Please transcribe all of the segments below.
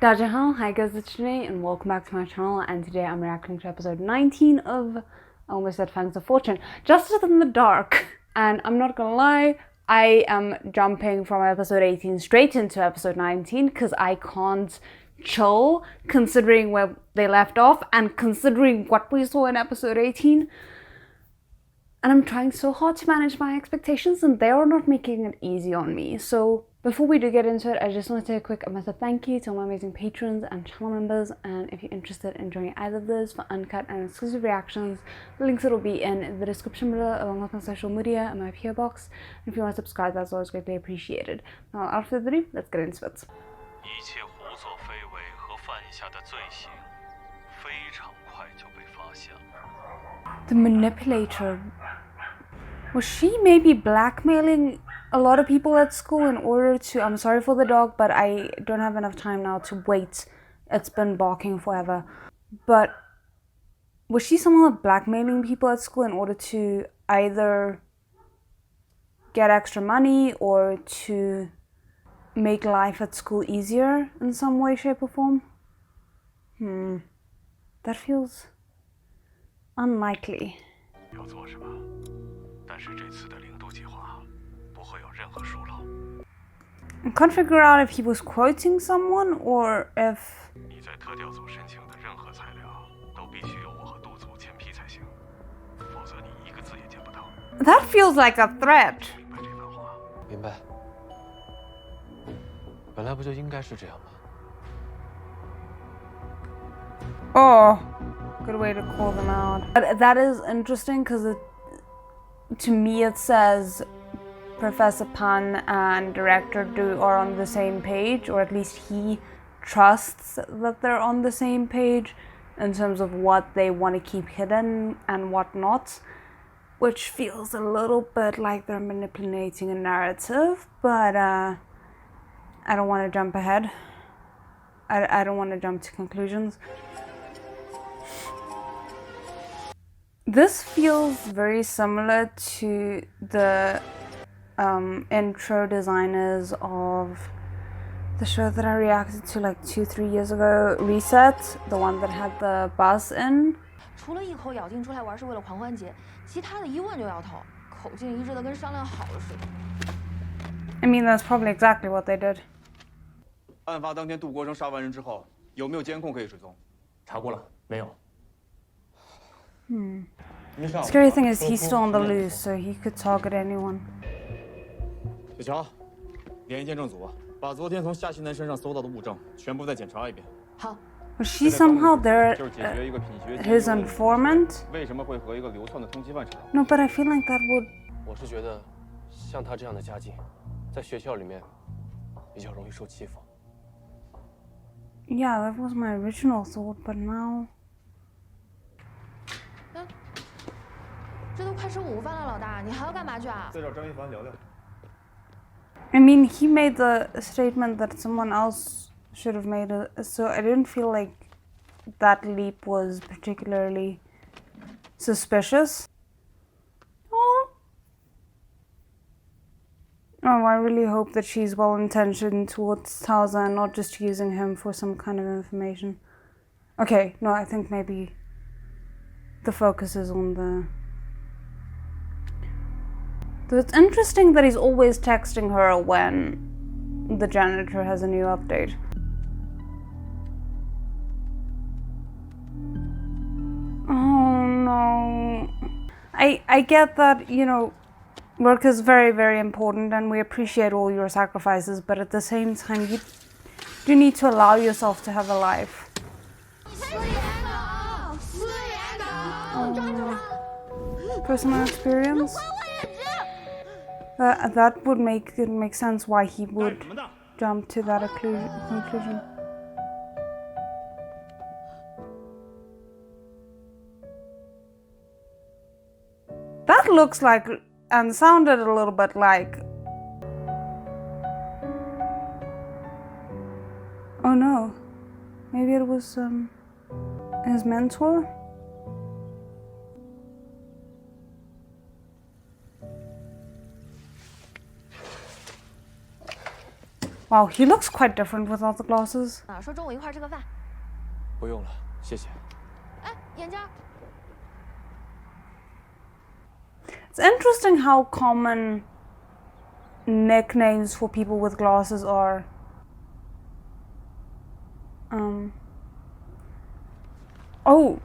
Dajahao, hi guys, it's Janae and welcome back to my channel, and today I'm reacting to episode 19 of, I almost said Fangs of Fortune, Justice in the Dark. And I'm not gonna lie, I am jumping from episode 18 straight into episode 19 because I can't chill considering where they left off and considering what we saw in episode 18. And I'm trying so hard to manage my expectations and they are not making it easy on me. So before we do get into it, I just want to take a quick massive thank you to all my amazing patrons and channel members. And if you're interested in joining either of those for uncut and exclusive reactions, the links will be in the description below along with my social media and my PO box. And if you want to subscribe, that's always greatly appreciated. Now, without further ado, let's get into it. The manipulator. Was she maybe blackmailing a lot of people at school in order to... I'm sorry for the dog, but I don't have enough time now to wait. It's been barking forever. But was she somehow blackmailing people at school in order to either get extra money or to make life at school easier in some way, shape, or form? That feels unlikely. I can't figure out if he was quoting someone or if... That feels like a threat. Oh, good way to call them out. But that is interesting because to me it says Professor Pan and Director Du are on the same page, or at least he trusts that they're on the same page in terms of what they want to keep hidden and what not, which feels a little bit like they're manipulating a narrative, but I don't want to jump ahead. I don't want to jump to conclusions. This feels very similar to the intro designers of the show that I reacted to like 2-3 years ago, Reset, the one that had the bus in. I mean, that's probably exactly what they did. Scary thing is he's still on the loose, so he could target anyone. Was she somehow there, his informant? No, but I feel like that would... Yeah, that was my original thought, but now... I mean, he made the statement that someone else should have made it, so I didn't feel like that leap was particularly suspicious. Oh, I really hope that she's well-intentioned towards Tauza and not just using him for some kind of information. Okay, no, I think maybe the focus is on the... It's interesting that he's always texting her when the janitor has a new update. Oh no. I get that, you know, work is very, very important and we appreciate all your sacrifices, but at the same time, you do need to allow yourself to have a life. Personal experience? That would make it make sense why he would jump to that conclusion. That looks like and sounded a little bit like... Oh no, maybe it was his mentor? Wow, he looks quite different without the glasses. 说中午一块吃个饭。不用了，谢谢。哎，眼镜。It's interesting how common nicknames for people with glasses are. Oh.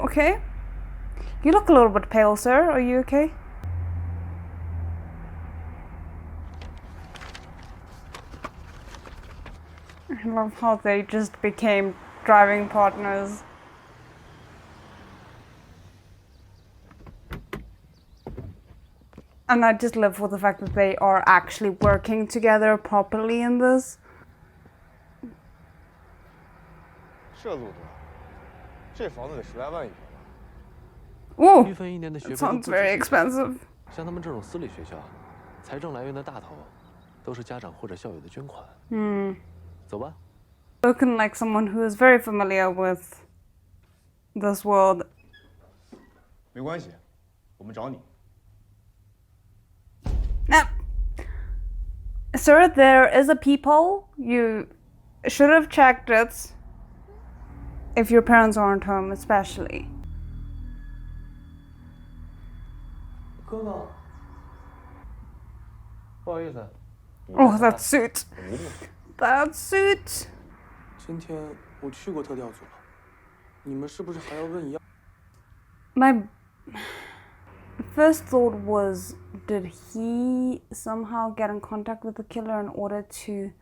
Okay. You look a little bit pale, sir. Are you okay? I love how they just became driving partners. And I just live for the fact that they are actually working together properly in this. 这路多，这房子得10来万一平吧。Ooh, 一分一年的学 that 费都 sounds 不止 very 这个 expensive. 像他们这种私立学校，财政来源的大头都是家长或者校友的捐款。走吧。Spoken like someone who is very familiar with this world. 没关系，我们找你。 Now, sir, there is a peephole. You should have checked it if your parents aren't home, especially. 哥哥，不好意思。 Oh, that suit. That suit. 今天我去过特调组了，你们是不是还要问一样？ My first thought was, did he somehow get in contact with the killer in order to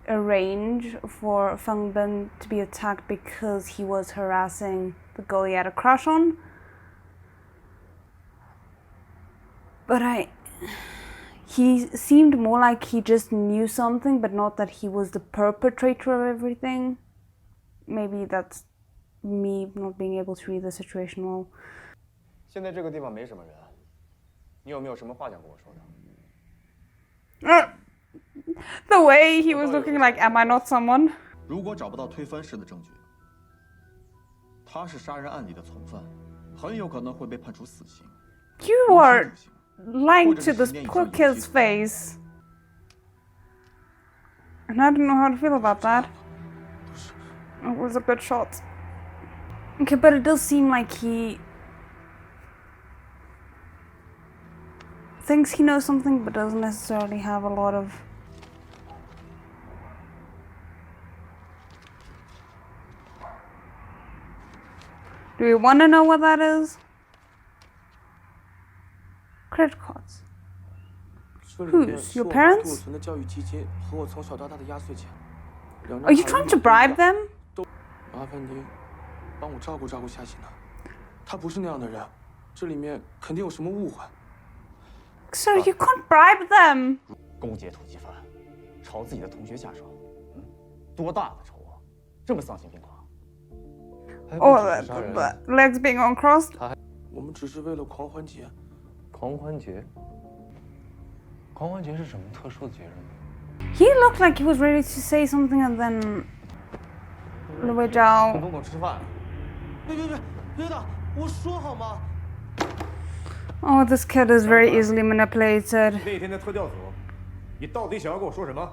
arrange for Feng Bin to be attacked because he was harassing the girl he had a crush on? But he seemed more like he just knew something, but not that he was the perpetrator of everything. Maybe that's me not being able to read the situation well. 现在这个地方没什么人，你有没有什么话想跟我说的？ The way he was looking like, am I not someone? 如果找不到推翻式的证据，他是杀人案里的从犯，很有可能会被判处死刑。 You are lying to this poor kid's face. And I don't know how to feel about that. It was a good shot. Okay, but it does seem like he thinks he knows something but doesn't necessarily have a lot of... Do we want to know what that is? Credit cards. Whose? Your parents? Are you trying to bribe them? 麻烦您帮我照顾照顾夏欣呢。他不是那样的人，这里面肯定有什么误会。Sir, you can't bribe them. 勾结土鸡犯，朝自己的同学下手，多大的仇啊！这么丧心病狂。 Oh, the legs being uncrossed. 我们只是为了狂欢节。狂欢节？狂欢节是什么特殊的节日呢？ He looked like he was ready to say something and then... Betrayal. 跟我吃饭。别打！我说好吗？ Oh, this kid is very easily manipulated. 那天的特调组，你到底想要跟我说什么？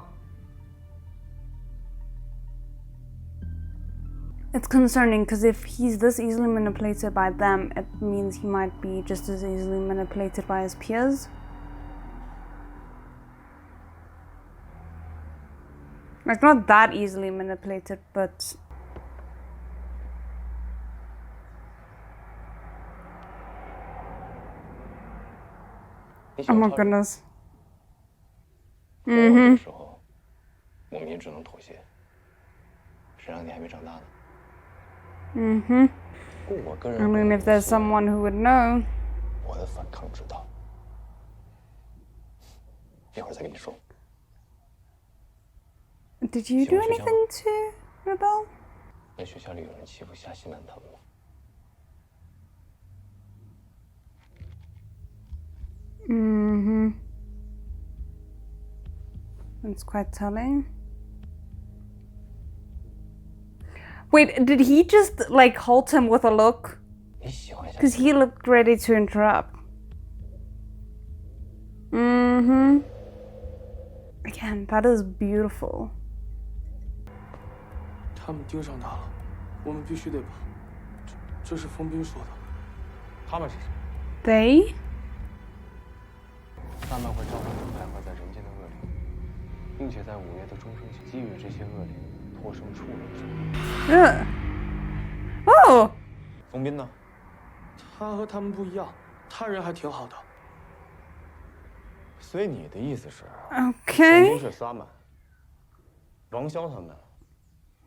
It's concerning because if he's this easily manipulated by them, it means he might be just as easily manipulated by his peers. Like, not that easily manipulated, but... Oh my goodness. 的时候，我们也只能妥协。谁让你还没长大呢？ 我个人 I mean, if there's someone who would know. 我的反抗之道，一会儿再跟你说。 Did you do anything to rebel? 在学校里有人欺负夏欣兰他们吗？ That's quite telling. Wait, did he just like halt him with a look? 你喜欢夏欣？ Because he looked ready to interrupt. Mm-hmm. Again, that is beautiful. 他们盯上他了，我们必须得跑。这是冯斌说的。他们是谁？ They? 他们会召唤出徘徊在人间的恶灵，并且在午夜的钟声前给予这些恶灵托生畜类之命。Oh! 冯斌呢？他和他们不一样，他人还挺好的。所以你的意思是，冯 Okay. 斌是萨满，王潇他们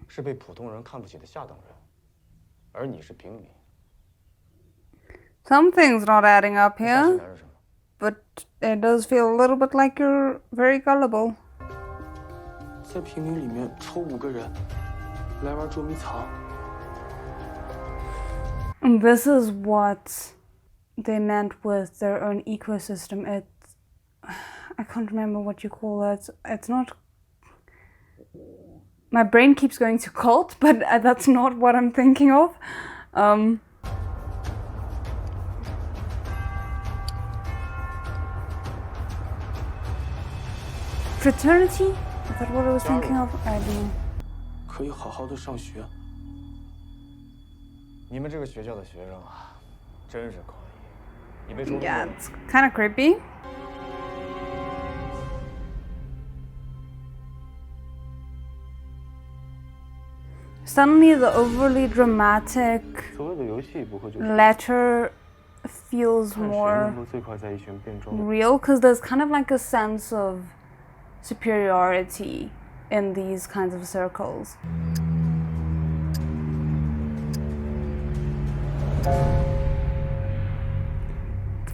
是被普通人看不起的下等人，而你是平民。 Something's not adding up 下西 here, 南是什么？ but it does feel a little bit like you're very gullible. 在平民里面抽5个人，来玩捉迷藏。 And this is what they meant with their own ecosystem. I can't remember what you call it. It's not. My brain keeps going to cult, but that's not what I'm thinking of. Fraternity? Is that what I was thinking of? I don't know. 可以好好的上学。你们这个学校的学生啊，真是可以。你被抽中 Yeah, 了 it's kind of creepy. Suddenly, the overly dramatic 所谓的游戏不会就是 letter feels 看谁 more 能够最快在一群变装的 real because there's kind of like a sense of superiority in these kinds of circles.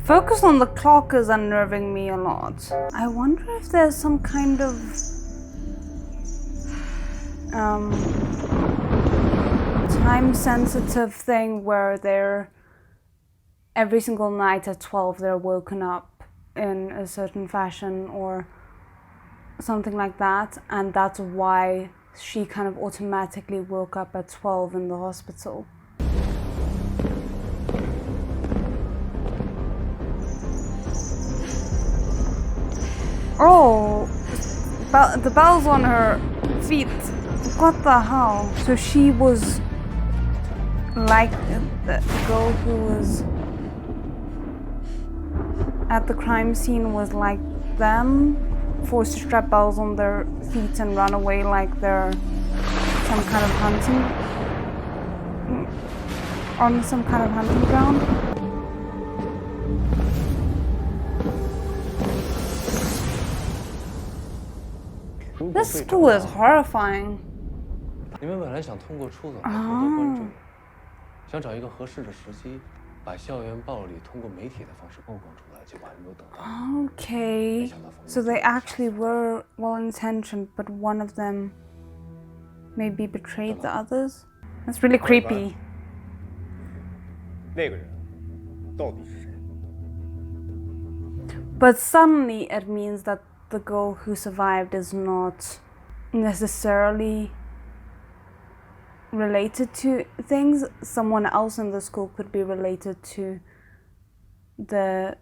Focus on the clock is unnerving me a lot. I wonder if there's some kind of time sensitive thing where they're every single night at 12 they're woken up in a certain fashion or something like that, and that's why she kind of automatically woke up at 12 in the hospital. Oh, the bells on her feet. What the hell? So she was like the girl who was at the crime scene was like them, forced to strap bells on their feet and run away like they're some kind of hunting on some kind of hunting ground. This school is horrifying. 你们本来想通过出走来获得关注，想找一个合适的时机，把校园暴力通过媒体的方式曝光出来，结果还没有等到。 Okay, so they actually were well-intentioned, but one of them maybe betrayed the others. That's really creepy. 那个人到底是谁？ But suddenly it means that the girl who survived is not necessarily related to things. Someone else in the school could be related to the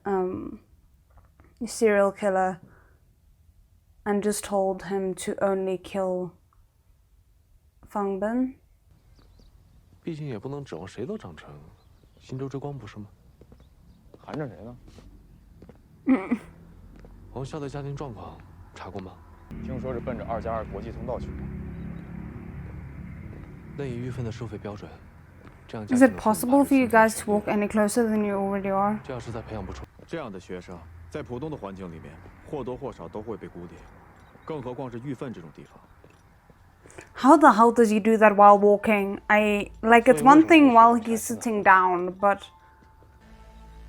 serial killer and just told him to only kill Fang Bin. 毕竟也不能指望谁都长成新洲之光，不是吗？含着谁呢？王潇的家庭状况查过吗？听说是奔着2+2国际通道去的。那以玉分的收费标准，这样 Is it possible for you guys to walk any closer than you already are? 这要是再培养不出，这样的学生在普通的环境里面或多或少都会被孤立，更何况是玉分这种地方。 How the hell does he do that while walking? It's one thing while he's sitting down, but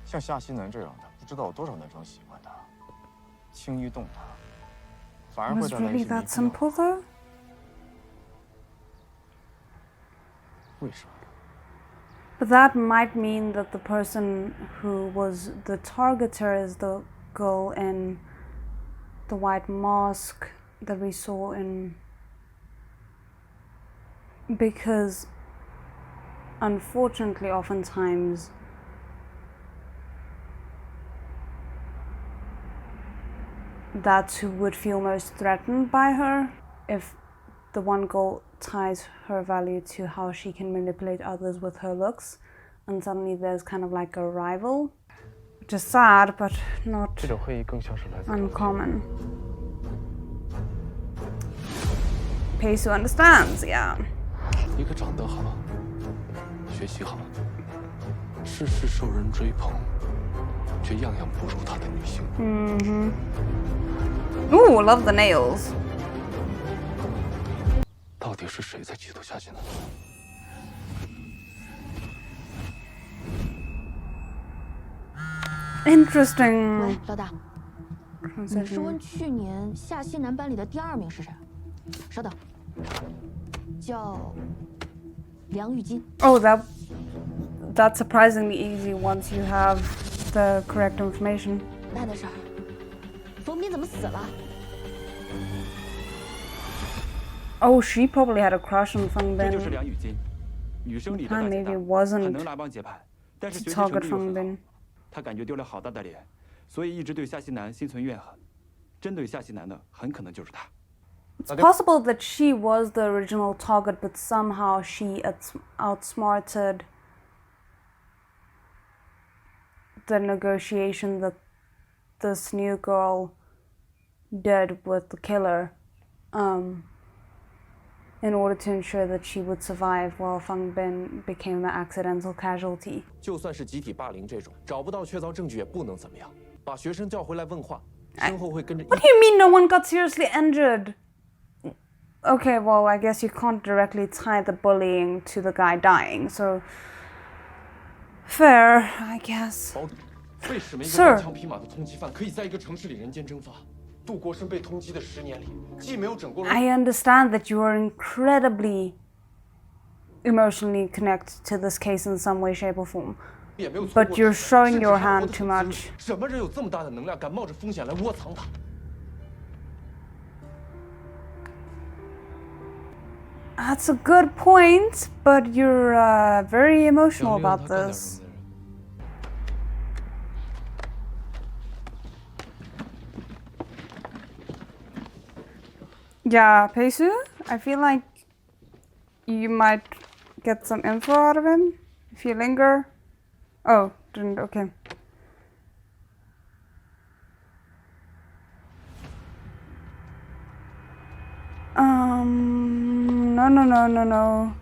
像夏西南这样的，不知道有多少男生喜欢他，轻易动他，反而会 was 带来一 really 些迷 that 惑。 simple though? 为什么？ But that might mean that the person who was the targeter is the girl in the white mask that we saw in. Because unfortunately, oftentimes, that's who would feel most threatened by her. If the one girl ties her value to how she can manipulate others with her looks, and suddenly there's kind of like a rival, which is sad but not 这种会议更像是来自高阶 uncommon. Pace who understands, yeah. 一个长得好，学习好，事事受人追捧，却样样不如她的女性。Ooh, love the nails. 到底是谁在企图下线呢？ Interesting. 喂，老大，你说去年夏西南班里的第2名是谁？稍等，叫梁玉金。 Oh, that's surprisingly easy once you have the correct information. 那的事儿，冯斌怎么死了？ Oh, she probably had a crush on Feng 这就是 Bin. 梁雨金，女生里的 Huh, 大姐 maybe 大， it wasn't 很能拉帮结派，但是 to 学习成 target 绩又 Feng 很好 Bin. 她感觉丢了好大的脸，所以一直对夏西南心存怨恨。针对夏西南的很可能就是她。 It's possible that she was the original target, but somehow she outsmarted the negotiation that this new girl did with the killer, in order to ensure that she would survive while Feng Bin became the accidental casualty. 就算是集体霸凌这种，找不到确凿证据也不能怎么样，把学生叫回来问话，身后会跟着。 What do you mean no one got seriously injured? Okay, well, I guess you can't directly tie the bullying to the guy dying, so fair, I guess. 为什么一个 Sir 单枪匹马的通缉犯可以在一个城市里人间蒸发？杜国生被通缉的10年里，既没有整过人， I understand that you are incredibly emotionally connected to this case in some way, shape, or form. 也没有错过 But you're showing 甚至 your 还活 hand 得 too 很 much. 什么人有这么大的能量，敢冒着风险来窝藏他？ That's a good point, but you're very emotional 想利用 about 他干点 this. 什么的人。 Yeah, Peisu, I feel like you might get some info out of him if you linger. Oh, didn't, okay. No.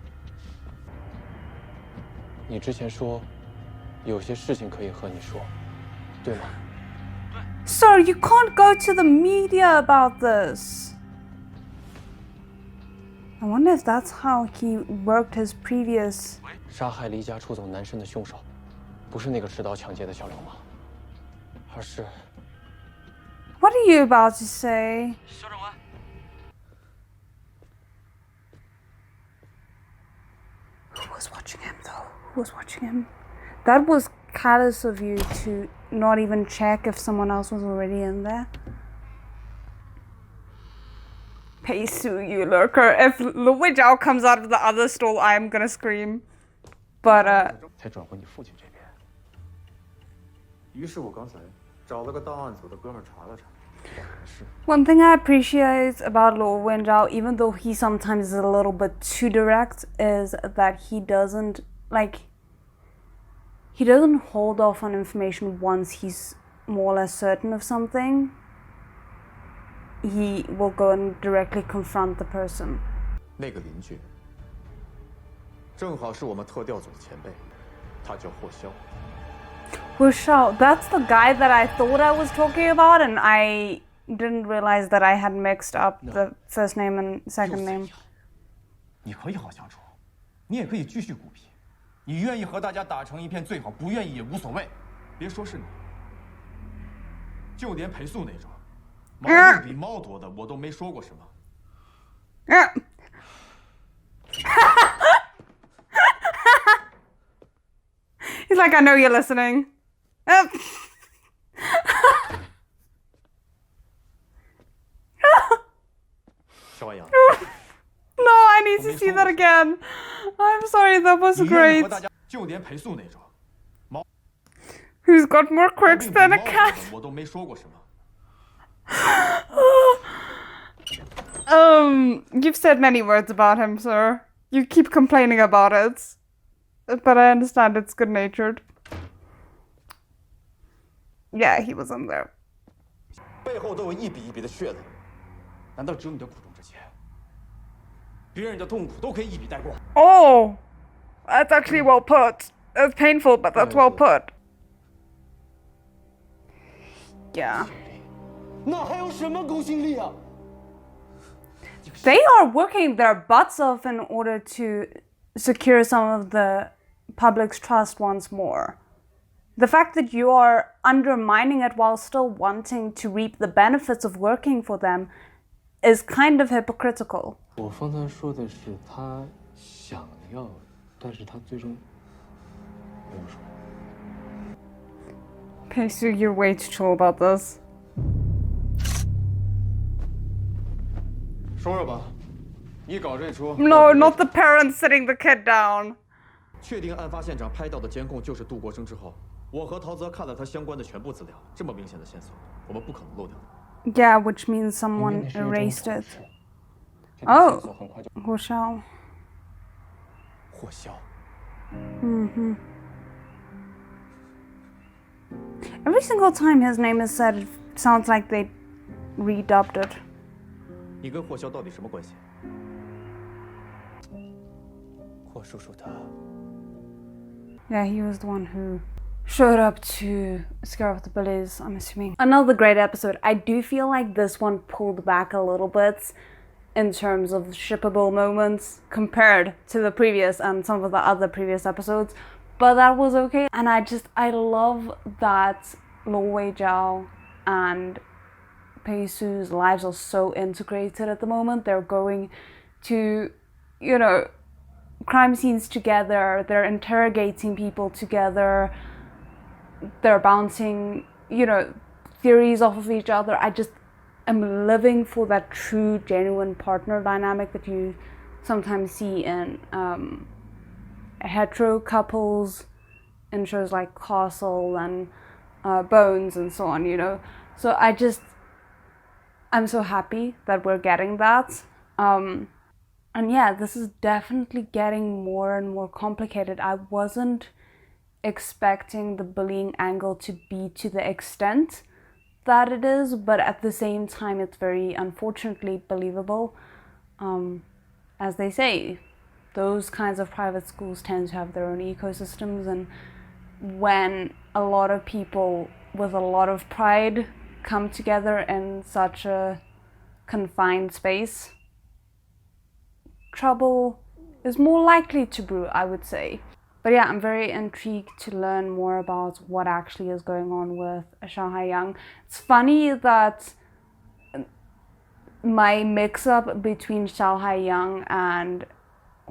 你之前说，有些事情可以和你说，对吗？ Sir, you can't go to the media about this. I wonder if that's how he worked his previous... 杀害离家出走男生的凶手，不是那个持刀抢劫的小流氓，而是 What are you about to say? 肖长文， Who was watching him though? Who was watching him? That was callous of you to not even check if someone else was already in there. Peisu, you lurker. If Luo Zhao comes out of the other stall, I'm gonna scream. But 才转回你父亲这边。于是我刚才找了个档案组的哥们儿查了查， one thing I appreciate about Luo Zhao, even though he sometimes is a little bit too direct, is that he doesn't hold off on information once he's more or less certain of something. He will go and directly confront the person. 那个邻居，正好是我们特调组的前辈，他叫霍潇。 Wushao, that's the guy that I thought I was talking about, and I didn't realize that I had mixed up the first name and second name. 你可以好相处，你也可以继续鼓皮。你愿意和大家打成一片最好，不愿意也无所谓。别说是你，就连裴素那种毛病比猫多的，我都没说过什么。 He's like, I know you're listening. 小婉阳， No, I need to see that again. I'm sorry, that was 你愿意 great. 和大家，就连裴素那种 Who's got more 毛 quirks 病比 than a 猫多 cat? 的，我都没说过什么。You've said many words about him, sir. You keep complaining about it. But I understand it's good-natured. Yeah, he was in there. 背后都有一笔一笔的血泪，难道只有你的苦衷之前？别人的痛苦都可以一笔带过。Oh, that's actually well put. It's painful, but that's well put. Yeah. 那还有什么公信力啊？ They are working their butts off in order to secure some of the public's trust once more. The fact that you are undermining it while still wanting to reap the benefits of working for them is kind of hypocritical. 我方才说的是他想要，但是他最终没有说。Okay, so you're way too chill about this. 说说吧，你搞这出 No, not the parents sitting the kid down. 确定案发现场拍到的监控就是杜国生之后，我和陶泽看了他相关的全部资料，这么明显的线索，我们不可能漏掉的。 Yeah, which means someone erased it. Oh, 火烧。火销。 Every single time his name is said, it sounds like they redubbed it. 你跟火销到底什么关系？霍叔叔他 Yeah, he was the one who showed up to scare off the bullies, I'm assuming. Another great episode. I do feel like this one pulled back a little bit in terms of shippable moments compared to the previous and some of the other previous episodes, but that was okay. And I love that Luo Zhao and Pei Su's lives are so integrated at the moment. They're going to, you know, crime scenes together, they're interrogating people together, they're bouncing, you know, theories off of each other. I just am living for that true, genuine partner dynamic that you sometimes see in hetero couples in shows like Castle and Bones and so on, you know. So I'm so happy that we're getting that. And yeah, this is definitely getting more and more complicated. I wasn't expecting the bullying angle to be to the extent that it is, but at the same time, it's very unfortunately believable. As they say, those kinds of private schools tend to have their own ecosystems, and when a lot of people with a lot of pride come together in such a confined space, trouble is more likely to brew, I would say. But yeah, I'm very intrigued to learn more about what actually is going on with Shanghai Young. It's funny that my mix-up between Shanghai Young and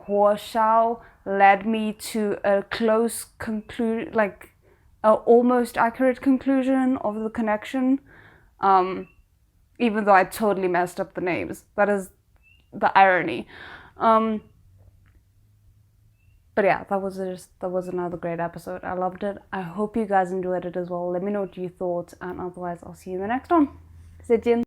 Huo Xiao led me to a close conclusion, like an almost accurate conclusion of the connection, even though I totally messed up the names. That is the irony. But yeah, that was another great episode. I loved it. I hope you guys enjoyed it as well. Let me know what you thought, and otherwise I'll see you in the next one. 再见.